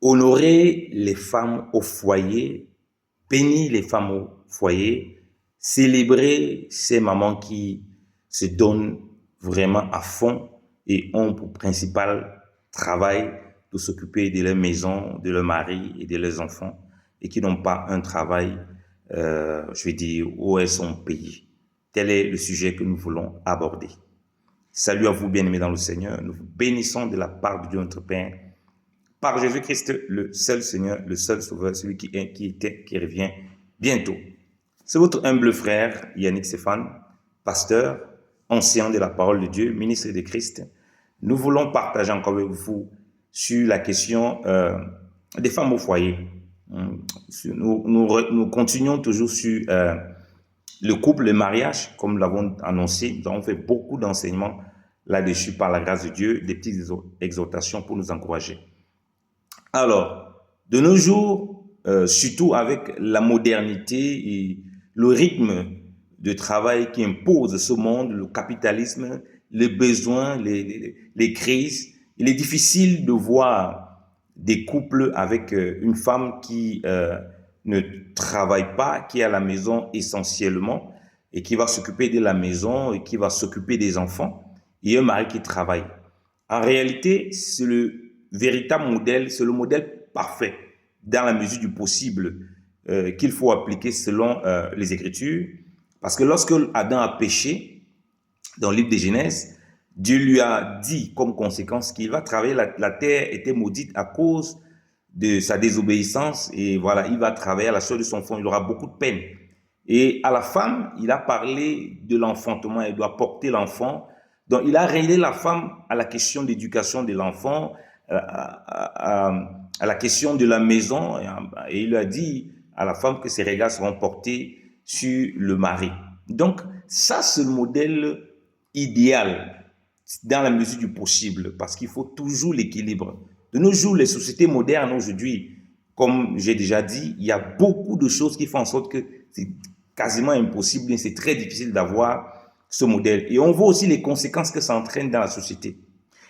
honorer les femmes au foyer, bénir les femmes au foyer, célébrer ces mamans qui se donnent vraiment à fond et ont pour principal travail de s'occuper de leur maison, de leur mari et de leurs enfants et qui n'ont pas un travail, je vais dire, où elles sont payées. Tel est le sujet que nous voulons aborder. Salut à vous, bien-aimés dans le Seigneur. Nous vous bénissons de la part de Dieu notre Père, par Jésus-Christ, le seul Seigneur, le seul Sauveur, celui qui était, qui revient bientôt. C'est votre humble frère, Yannick Stéphane, pasteur, ancien de la parole de Dieu, ministre de Christ. Nous voulons partager encore avec vous sur la question des femmes au foyer. Nous continuons toujours sur le couple, le mariage, comme nous l'avons annoncé. Nous avons fait beaucoup d'enseignements là-dessus par la grâce de Dieu, des petites exhortations pour nous encourager. Alors, de nos jours, surtout avec la modernité et le rythme de travail qui impose ce monde, le capitalisme, les besoins, les crises, il est difficile de voir des couples avec une femme qui ne travaille pas, qui est à la maison essentiellement et qui va s'occuper de la maison et qui va s'occuper des enfants, et un mari qui travaille. En réalité, c'est le véritable modèle, c'est le modèle parfait dans la mesure du possible qu'il faut appliquer selon les Écritures. Parce que lorsque Adam a péché, dans le livre de Genèse, Dieu lui a dit comme conséquence qu'il va travailler, la terre était maudite à cause de sa désobéissance et voilà, il va travailler à la sueur de son front, il aura beaucoup de peine. Et à la femme, il a parlé de l'enfantement, elle doit porter l'enfant. Donc il a réglé la femme à la question d'éducation de l'enfant, à la question de la maison, et il lui a dit à la femme que ses regards seront portés sur le mari. Donc ça, c'est le modèle idéal dans la mesure du possible, parce qu'il faut toujours l'équilibre. De nos jours, les sociétés modernes aujourd'hui, comme j'ai déjà dit, il y a beaucoup de choses qui font en sorte que c'est quasiment impossible, c'est très difficile d'avoir ce modèle. Et on voit aussi les conséquences que ça entraîne dans la société.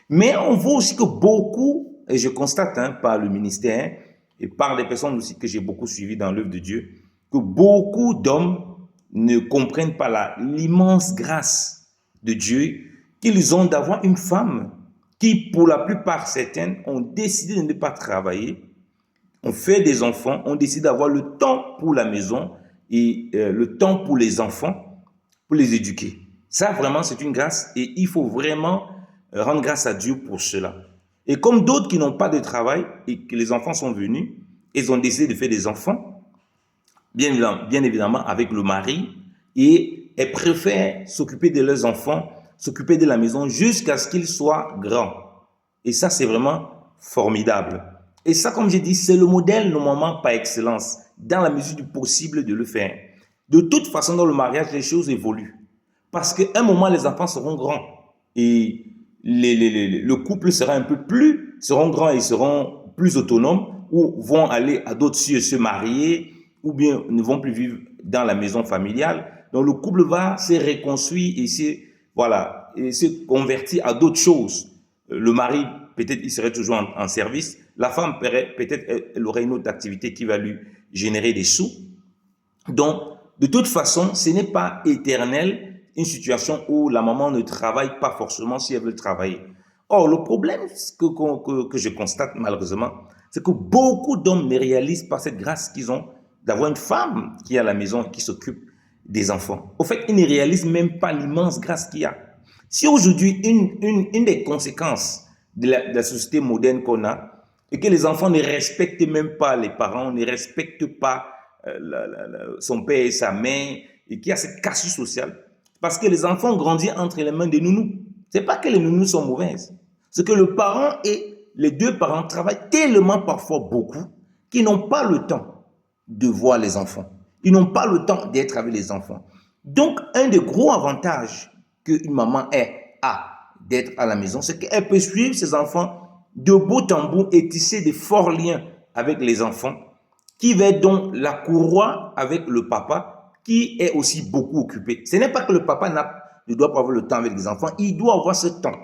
Mais on voit aussi que beaucoup, et je constate par le ministère et par des personnes aussi que j'ai beaucoup suivies dans l'œuvre de Dieu, que beaucoup d'hommes ne comprennent pas l'immense grâce de Dieu qu'ils ont d'avoir une femme qui, pour la plupart certaines, ont décidé de ne pas travailler, ont fait des enfants, ont décidé d'avoir le temps pour la maison et le temps pour les enfants, pour les éduquer. Ça, vraiment, c'est une grâce et il faut vraiment rendre grâce à Dieu pour cela. Et comme d'autres qui n'ont pas de travail et que les enfants sont venus, ils ont décidé de faire des enfants, bien évidemment avec le mari, et elles préfèrent s'occuper de leurs enfants, s'occuper de la maison jusqu'à ce qu'ils soient grands. Et ça, c'est vraiment formidable. Et ça, comme j'ai dit, c'est le modèle normalement par excellence, dans la mesure du possible de le faire. De toute façon, dans le mariage, les choses évoluent. Parce qu'à un moment, les enfants seront grands. Et le couple sera un peu plus, seront grands et seront plus autonomes, ou vont aller à d'autres cieux se marier, ou bien ne vont plus vivre dans la maison familiale. Donc le couple va se reconstruire et se convertir à d'autres choses. Le mari, peut-être, il serait toujours en service. La femme, peut-être, elle aurait une autre activité qui va lui générer des sous. Donc, de toute façon, ce n'est pas éternel, une situation où la maman ne travaille pas forcément si elle veut travailler. Or, le problème que je constate malheureusement, c'est que beaucoup d'hommes ne réalisent pas cette grâce qu'ils ont d'avoir une femme qui est à la maison et qui s'occupe des enfants. Au fait, ils ne réalisent même pas l'immense grâce qu'il y a. Si aujourd'hui, une des conséquences de la société moderne qu'on a, et que les enfants ne respectent même pas les parents, ne respectent pas son père et sa mère, et qu'il y a cette cassure sociale, parce que les enfants grandissent entre les mains des nounous. Ce n'est pas que les nounous sont mauvaises, c'est que le parent et les deux parents travaillent tellement parfois beaucoup qu'ils n'ont pas le temps de voir les enfants. Ils n'ont pas le temps d'être avec les enfants. Donc, un des gros avantages qu'une maman a d'être à la maison, c'est qu'elle peut suivre ses enfants de bout en bout et tisser de forts liens avec les enfants, qui va être donc la courroie avec le papa, qui est aussi beaucoup occupé. Ce n'est pas que le papa ne doit pas avoir le temps avec les enfants, il doit avoir ce temps.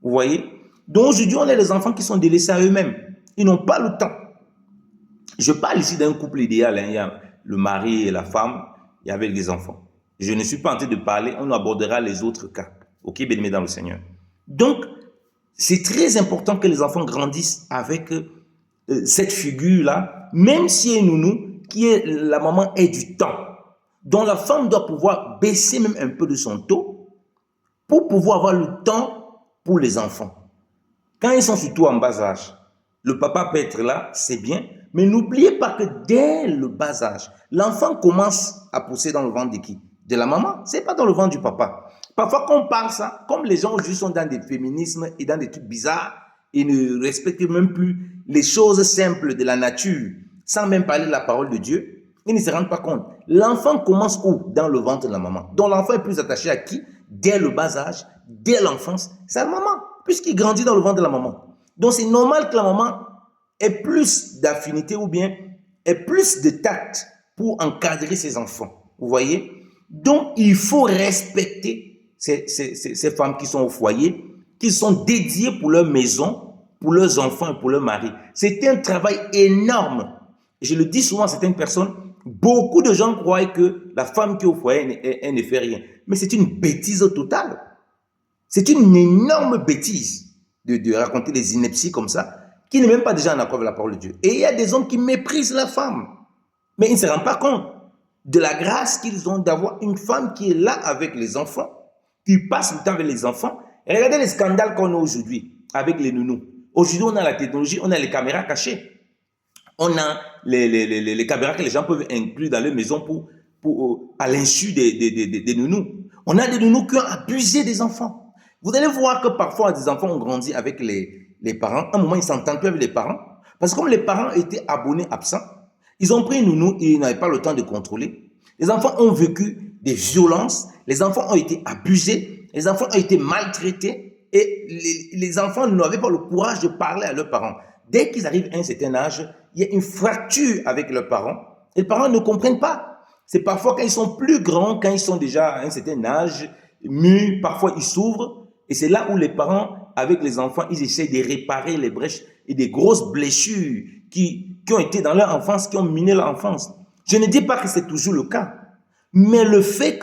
Vous voyez? Donc aujourd'hui, on a les enfants qui sont délaissés à eux-mêmes. Ils n'ont pas le temps. Je parle ici d'un couple idéal. Il y a le mari et la femme et avec des enfants. Je ne suis pas en train de parler, on abordera les autres cas. Ok, bien-aimés dans le Seigneur. Donc, c'est très important que les enfants grandissent avec cette figure-là, même si un nounou, qui est la maman, ait du temps, dont la femme doit pouvoir baisser même un peu de son taux pour pouvoir avoir le temps pour les enfants. Quand ils sont surtout en bas âge, le papa peut être là, c'est bien, mais n'oubliez pas que dès le bas âge, l'enfant commence à pousser dans le ventre de qui? De la maman, c'est pas dans le ventre du papa. Parfois, quand on parle ça, comme les gens aujourd'hui sont dans des féminismes et dans des trucs bizarres, ils ne respectent même plus les choses simples de la nature, sans même parler de la parole de Dieu, ils ne se rendent pas compte. L'enfant commence où? Dans le ventre de la maman. Donc l'enfant est plus attaché à qui? Dès le bas âge, dès l'enfance, c'est la maman, puisqu'il grandit dans le ventre de la maman. Donc c'est normal que la maman ait plus d'affinité ou bien ait plus de tact pour encadrer ses enfants. Vous voyez? Donc il faut respecter ces femmes qui sont au foyer, qui sont dédiées pour leur maison, pour leurs enfants et pour leur mari. C'est un travail énorme. Je le dis souvent à certaines personnes, beaucoup de gens croient que la femme qui est au foyer, elle ne fait rien. Mais c'est une bêtise totale. C'est une énorme bêtise de raconter des inepties comme ça, qui n'est même pas déjà en accord avec la parole de Dieu. Et il y a des hommes qui méprisent la femme. Mais ils ne se rendent pas compte de la grâce qu'ils ont d'avoir une femme qui est là avec les enfants, qui passe le temps avec les enfants. Et regardez les scandales qu'on a aujourd'hui avec les nounous. Aujourd'hui, on a la technologie, on a les caméras cachées. On a les caméras que les gens peuvent inclure dans leur maison à l'insu des nounous. On a des nounous qui ont abusé des enfants. Vous allez voir que parfois, des enfants ont grandi avec les parents. À un moment, ils ne s'entendent plus avec les parents. Parce que comme les parents étaient abonnés absents, ils ont pris une nounou et ils n'avaient pas le temps de contrôler. Les enfants ont vécu des violences. Les enfants ont été abusés. Les enfants ont été maltraités. Et les enfants n'avaient pas le courage de parler à leurs parents. Dès qu'ils arrivent à un certain âge, il y a une fracture avec leurs parents. Et les parents ne comprennent pas. C'est parfois quand ils sont plus grands, quand ils sont déjà à un certain âge, mûrs, parfois ils s'ouvrent. Et c'est là où les parents, avec les enfants, ils essaient de réparer les brèches et des grosses blessures qui ont été dans leur enfance, qui ont miné leur enfance. Je ne dis pas que c'est toujours le cas. Mais le fait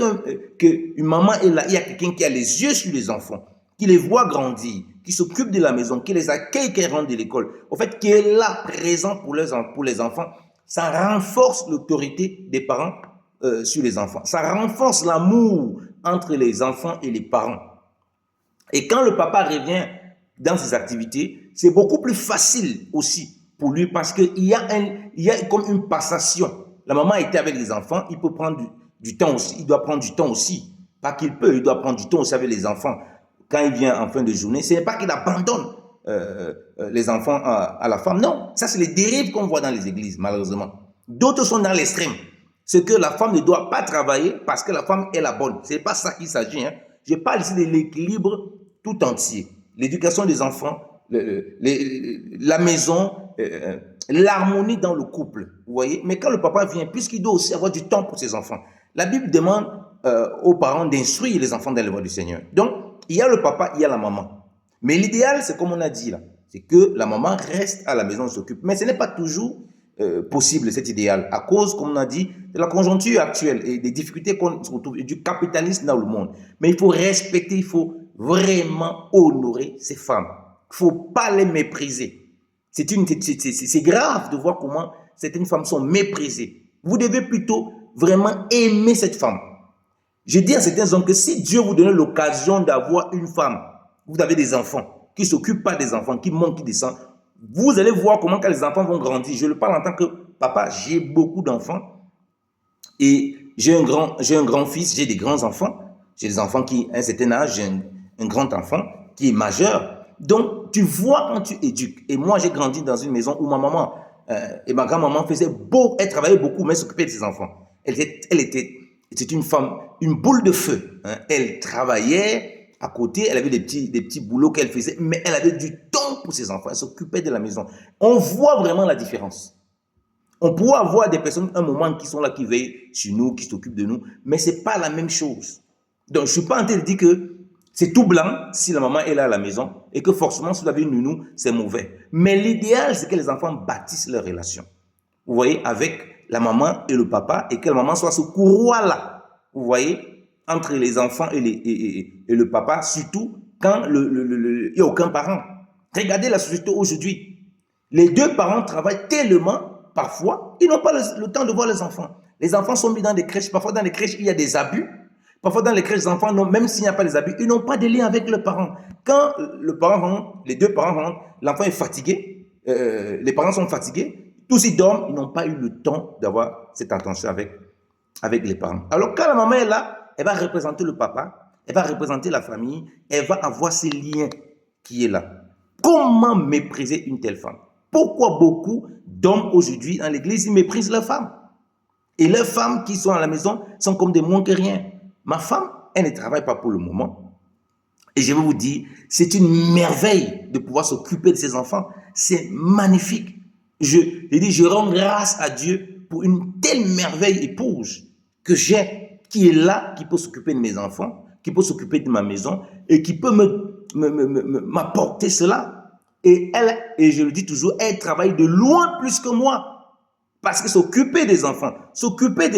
qu'une maman est là, il y a quelqu'un qui a les yeux sur les enfants, qui les voit grandir, qui s'occupe de la maison, qui les accueille, qui les rentre de l'école, au fait, qui est là, présent pour les enfants, ça renforce l'autorité des parents sur les enfants. Ça renforce l'amour entre les enfants et les parents. Et quand le papa revient dans ses activités, c'est beaucoup plus facile aussi pour lui parce qu'il y a comme une passation. La maman était avec les enfants, il peut prendre du temps aussi, il doit prendre du temps aussi. Pas qu'il peut, il doit prendre du temps aussi avec les enfants. Quand il vient en fin de journée, ce n'est pas qu'il abandonne les enfants à la femme. Non, ça c'est les dérives qu'on voit dans les églises, malheureusement. D'autres sont dans l'extrême. C'est que la femme ne doit pas travailler parce que la femme est la bonne. Ce n'est pas ça qu'il s'agit. Hein. Je parle ici de l'équilibre tout entier. L'éducation des enfants, la maison, l'harmonie dans le couple. Vous voyez? Mais quand le papa vient, puisqu'il doit aussi avoir du temps pour ses enfants, la Bible demande aux parents d'instruire les enfants dans les voies du Seigneur. Donc, il y a le papa, il y a la maman. Mais l'idéal, c'est comme on a dit là, c'est que la maman reste à la maison, s'occupe. Mais ce n'est pas toujours possible, cet idéal, à cause, comme on a dit, de la conjoncture actuelle et des difficultés qu'on se retrouve, et du capitalisme dans le monde. Mais il faut respecter, il faut vraiment honorer ces femmes. Il ne faut pas les mépriser. C'est grave de voir comment certaines femmes sont méprisées. Vous devez plutôt vraiment aimer cette femme. Je dis à certains hommes que si Dieu vous donne l'occasion d'avoir une femme, vous avez des enfants, qui ne s'occupent pas des enfants, qui montent, qui descendent, vous allez voir comment quand les enfants vont grandir. Je le parle en tant que papa, j'ai beaucoup d'enfants et j'ai un grand-fils, j'ai des grands-enfants. J'ai des enfants qui, à un certain âge, j'ai un grand enfant qui est majeur. Donc, tu vois quand tu éduques. Et moi, j'ai grandi dans une maison où ma maman et ma grand-maman elle travaillait beaucoup, mais elle s'occupait de ses enfants. C'était une femme, une boule de feu. Hein. Elle travaillait à côté, elle avait des petits boulots qu'elle faisait, mais elle avait du temps pour ses enfants. Elle s'occupait de la maison. On voit vraiment la différence. On pourrait avoir des personnes, un moment, qui sont là, qui veillent sur nous, qui s'occupent de nous, mais ce n'est pas la même chose. Donc, je ne suis pas en train de dire que C'est tout blanc si la maman est là à la maison et que forcément, si vous avez une nounou, c'est mauvais. Mais l'idéal, c'est que les enfants bâtissent leur relation. Vous voyez, avec la maman et le papa, et que la maman soit ce courroie-là, vous voyez, entre les enfants et le papa, surtout quand il n'y a aucun parent. Regardez la société aujourd'hui. Les deux parents travaillent tellement, parfois, ils n'ont pas le temps de voir les enfants. Les enfants sont mis dans des crèches. Parfois, dans les crèches, il y a des abus. Parfois, dans les crèches, les enfants, même s'il n'y a pas des abus, ils n'ont pas de lien avec leurs parents. Quand le parent rentre, les deux parents rentrent, l'enfant est fatigué, les parents sont fatigués, tous ils dorment, ils n'ont pas eu le temps d'avoir cette attention avec les parents. Alors, quand la maman est là, elle va représenter le papa, elle va représenter la famille, elle va avoir ces liens qui est là. Comment mépriser une telle femme? Pourquoi beaucoup d'hommes aujourd'hui dans l'église, ils méprisent leurs femmes? Et leurs femmes qui sont à la maison sont comme des moins que rien. Ma femme, elle ne travaille pas pour le moment. Et je vais vous dire, c'est une merveille de pouvoir s'occuper de ses enfants. C'est magnifique. Je rends grâce à Dieu pour une telle merveille épouse que j'ai, qui est là, qui peut s'occuper de mes enfants, qui peut s'occuper de ma maison et qui peut m'apporter cela. Et elle, et je le dis toujours, elle travaille de loin plus que moi. Parce que s'occuper des enfants, s'occuper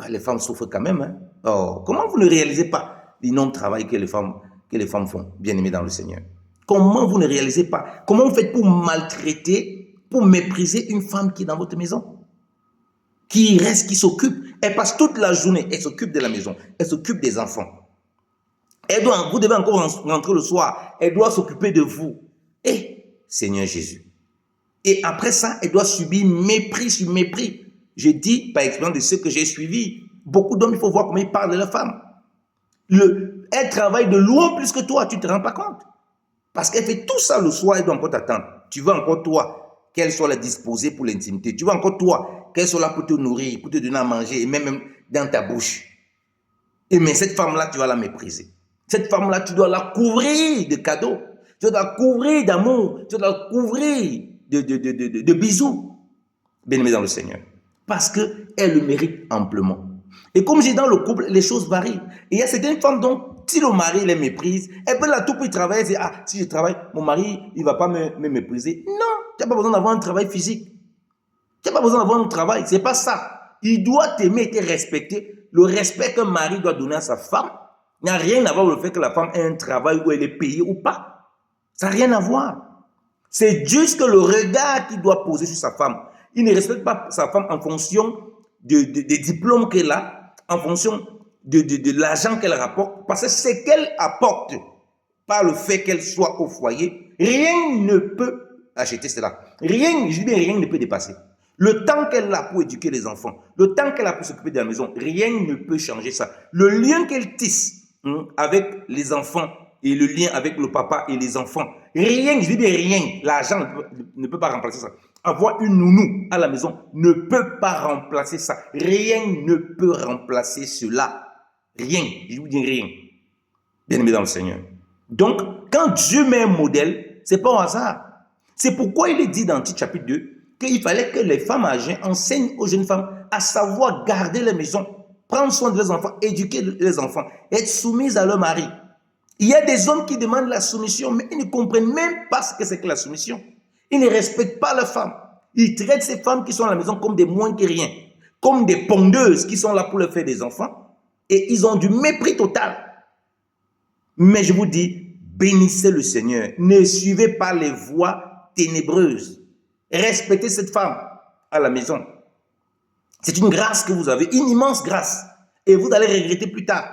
les femmes souffrent quand même. Hein? Oh, comment vous ne réalisez pas l'énorme travail que les femmes font, bien-aimées dans le Seigneur? Comment vous ne réalisez pas? Comment vous faites pour maltraiter, pour mépriser une femme qui est dans votre maison? Qui reste, qui s'occupe. Elle passe toute la journée, elle s'occupe de la maison, elle s'occupe des enfants. Vous devez encore rentrer le soir, elle doit s'occuper de vous. Et Seigneur Jésus. Et après ça, elle doit subir mépris sur mépris. Je dis, par expérience de ceux que j'ai suivis, beaucoup d'hommes, il faut voir comment ils parlent de leur femme. Elle travaille de loin plus que toi, tu ne te rends pas compte. Parce qu'elle fait tout ça le soir, elle doit encore t'attendre. Tu veux encore toi qu'elle soit là disposée pour l'intimité. Tu veux encore toi qu'elle soit là pour te nourrir, pour te donner à manger, et même dans ta bouche. Et mais cette femme-là, tu vas la mépriser. Cette femme-là, tu dois la couvrir de cadeaux. Tu dois la couvrir d'amour. Tu dois la couvrir de bisous, bien-aimés dans le Seigneur. Parce qu'elle le mérite amplement. Et comme j'ai dans le couple, les choses varient. Et il y a certaines femmes dont, si le mari les méprise, elle peut la tout pour travailler. Et dire, ah, si je travaille, mon mari, il ne va pas me mépriser. Non, tu n'as pas besoin d'avoir un travail physique. Tu n'as pas besoin d'avoir un travail. Ce n'est pas ça. Il doit t'aimer et te respecter. Le respect qu'un mari doit donner à sa femme n'a rien à voir avec le fait que la femme ait un travail où elle est payée ou pas. Ça n'a rien à voir. C'est juste que le regard qu'il doit poser sur sa femme. Il ne respecte pas sa femme en fonction des diplômes qu'elle a, en fonction de l'argent qu'elle rapporte, parce que ce qu'elle apporte, par le fait qu'elle soit au foyer, rien ne peut acheter cela. Rien, je dis bien rien ne peut dépasser. Le temps qu'elle a pour éduquer les enfants, le temps qu'elle a pour s'occuper de la maison, rien ne peut changer ça. Le lien qu'elle tisse avec les enfants et le lien avec le papa et les enfants, rien, je dis bien rien, l'argent ne peut pas remplacer ça. Avoir une nounou à la maison ne peut pas remplacer ça. Rien ne peut remplacer cela. Rien, je vous dis rien. Bien-aimé dans le Seigneur. Donc, quand Dieu met un modèle, ce n'est pas au hasard. C'est pourquoi il est dit dans Tite chapitre 2 qu'il fallait que les femmes âgées enseignent aux jeunes femmes à savoir garder les maisons, prendre soin de leurs enfants, éduquer les enfants, être soumises à leur mari. Il y a des hommes qui demandent la soumission, mais ils ne comprennent même pas ce que c'est que la soumission. Ils ne respectent pas leurs femmes. Ils traitent ces femmes qui sont à la maison comme des moins que rien, comme des pondeuses qui sont là pour leur faire des enfants. Et ils ont du mépris total. Mais je vous dis, bénissez le Seigneur. Ne suivez pas les voies ténébreuses. Respectez cette femme à la maison. C'est une grâce que vous avez, une immense grâce. Et vous allez regretter plus tard.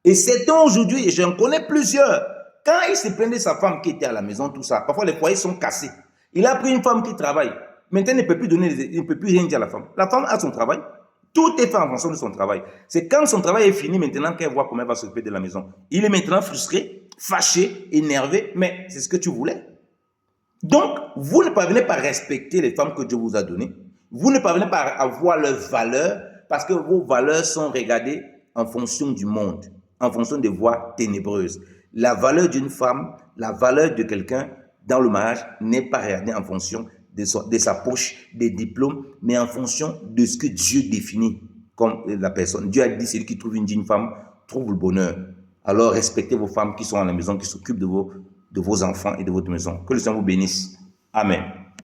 Et c'est aujourd'hui, et j'en connais plusieurs, quand il se plaint de sa femme qui était à la maison, tout ça, parfois les foyers sont cassés. Il a pris une femme qui travaille. Maintenant, il ne peut plus il ne peut plus rien dire à la femme. La femme a son travail. Tout est fait en fonction de son travail. C'est quand son travail est fini, maintenant qu'elle voit comment elle va s'occuper de la maison. Il est maintenant frustré, fâché, énervé, mais c'est ce que tu voulais. Donc, vous ne parvenez pas à respecter les femmes que Dieu vous a données. Vous ne parvenez pas à voir leurs valeurs parce que vos valeurs sont regardées en fonction du monde, en fonction des voies ténébreuses. La valeur d'une femme, la valeur de quelqu'un dans le mariage n'est pas regardée en fonction de sa poche, des diplômes, mais en fonction de ce que Dieu définit comme la personne. Dieu a dit, celui qui trouve une digne femme trouve le bonheur. alors respectez vos femmes qui sont à la maison, qui s'occupent de vos enfants et de votre maison. Que le Seigneur vous bénisse. Amen.